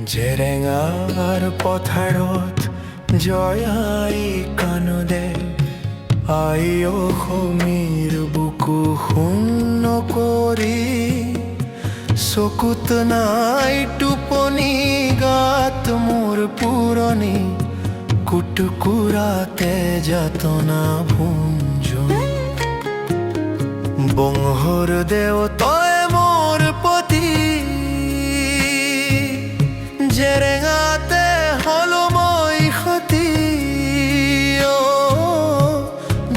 জেৰেঙাৰ পথাৰত জয়াই কাণদে আই অসমীৰ বুকু শূন্য কৰি চকুত নাই টোপনি গাত মোৰ পুৰণি কুটকুৰাতে যাতনা ভুঞ্জুন বংহৰ দেও তই মোৰ পতি জেৰেঙাতে হলো মই সতী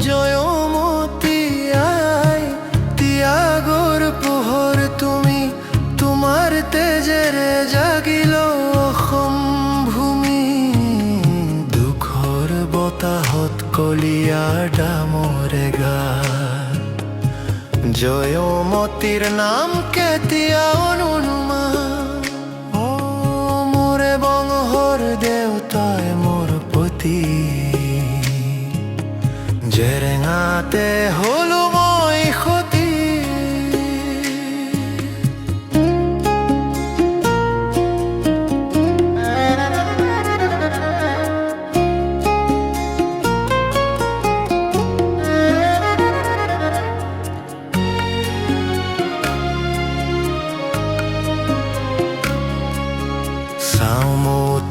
জয়মতী আই ত্যাগৰ পোহৰ তুমি তোমাৰ তেজেৰে জাগিল অসম ভূমি দুখৰ বতাহত কলিয়াৰ ডামৰে গায় জয়মতীৰ নাম কেতিয়াও নুনুমা মোৰে বংশৰ দেউতাই মোৰ পতি জেৰেঙাতে হলো মই সতী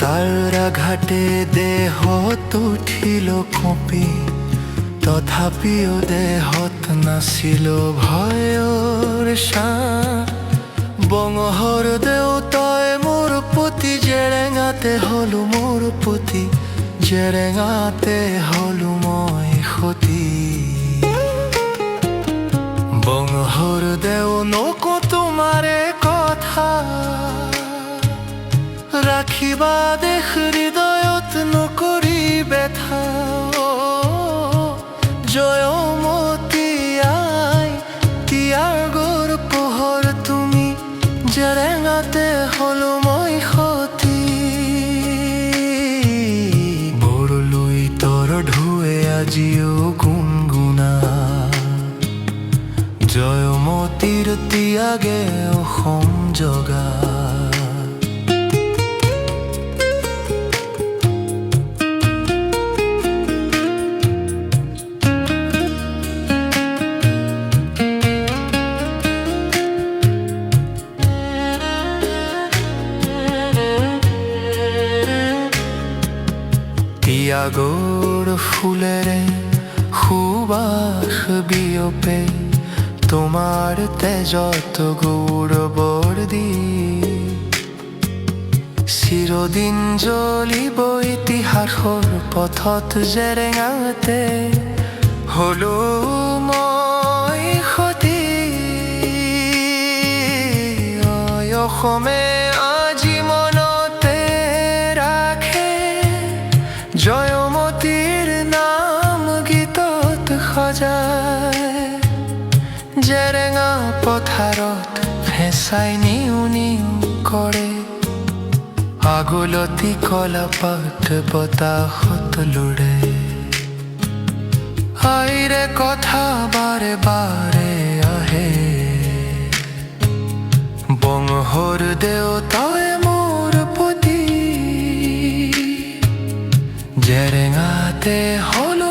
তাৰ ঘাটে দেহত উঠিল কঁপি তথাপিও দেহত নাছিল ভয়ৰ ছাঁ বংশৰ দেউতাই মোৰ পতি জেৰেঙাতে হলো মোৰ পতি জেৰেঙাতে হলো মই সতী বংশৰ দেও নকো তোমাৰে কথা ৰাখিবা দেশ হৃদয়ত নকৰি ব্যথা জয়মতী আই ত্যাগৰ পোহৰ তুমি জেৰেঙাতে হলো মই সতী বৰলৈ তৰ ঢৌৱে আজিও গুণগুণা জয়মতীৰ ত্যাগে অসম জগা ত্যাগৰ ফুলেৰে সুবাস বিয়পে তোমাৰ তেজত গৌৰৱৰ দীপ চিৰদিন জ্বলিব ইতিহাসৰ পথত জেৰেঙাতে হলো মই সতী অসমে আজি মনতে ৰাখে জয়মতীৰ নাম গীতত সজায় জেৰেঙা পথাৰত ফেঁচাই নিউ নিউ কৰে আগলতি কলাপাত বতাহত লুৰে আইৰে কথা বাৰে বাৰে আহে বংশৰ দেউতাই মোৰ পতি জেৰেঙাতে হলো